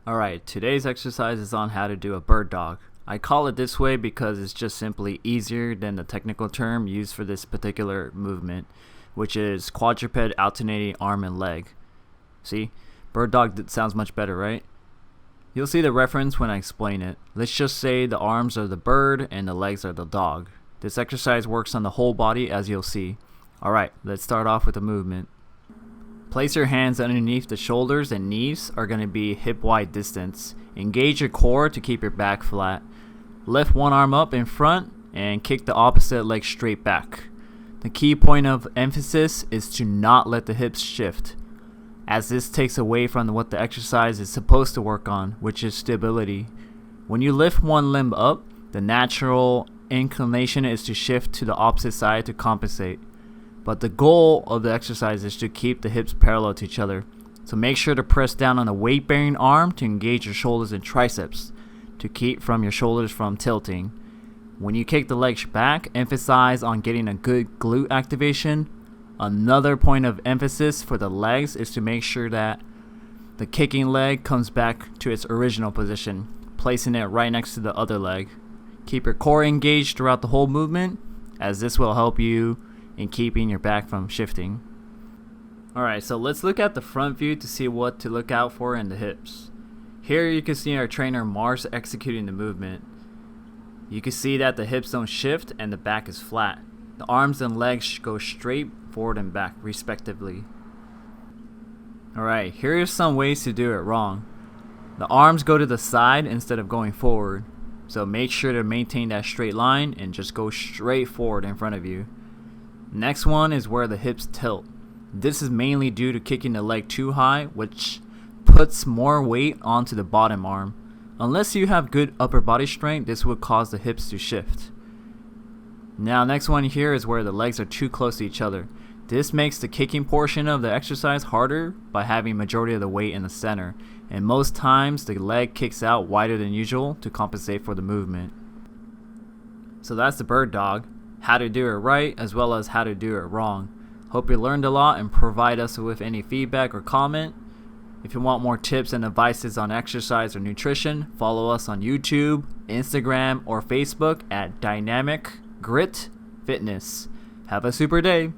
Alright, today's exercise is on how to do a bird dog. I call it this way because it's just simply easier than the technical term used for this particular movement, which is quadruped alternating arm and leg. See? Bird dog sounds much better, right? You'll see the reference when I explain it. Let's just say the arms are the bird and the legs are the dog. This exercise works on the whole body, as you'll see. Alright, let's start off with the movement. Place your hands underneath the shoulders and knees are going to be hip wide distance. Engage your core to keep your back flat. Lift one arm up in front and kick the opposite leg straight back. The key point of emphasis is to not let the hips shift, as this takes away from what the exercise is supposed to work on, which is stability. When you lift one limb up, the natural inclination is to shift to the opposite side to compensate. But the goal of the exercise is to keep the hips parallel to each other. So make sure to press down on the weight-bearing arm to engage your shoulders and triceps to keep from your shoulders from tilting. When you kick the legs back, emphasize on getting a good glute activation. Another point of emphasis for the legs is to make sure that the kicking leg comes back to its original position, placing it right next to the other leg. Keep your core engaged throughout the whole movement, as this will help you in keeping your back from shifting. Alright, so let's look at the front view to see what to look out for in the hips. Here you can see our trainer Mars executing the movement. You can see that the hips don't shift and the back is flat. The arms and legs go straight forward and back respectively. Alright, here are some ways to do it wrong. The arms go to the side instead of going forward. So make sure to maintain that straight line and just go straight forward in front of you. Next one is where the hips tilt. This is mainly due to kicking the leg too high, which puts more weight onto the bottom arm. Unless you have good upper body strength, this would cause the hips to shift. Now next one here is where the legs are too close to each other. This makes the kicking portion of the exercise harder by having majority of the weight in the center, and most times the leg kicks out wider than usual to compensate for the movement. So that's the bird dog. How to do it right as well as how to do it wrong. Hope you learned a lot and provide us with any feedback or comment. If you want more tips and advices on exercise or nutrition, follow us on YouTube, Instagram, or Facebook at Dynamic Grit Fitness. Have a super day.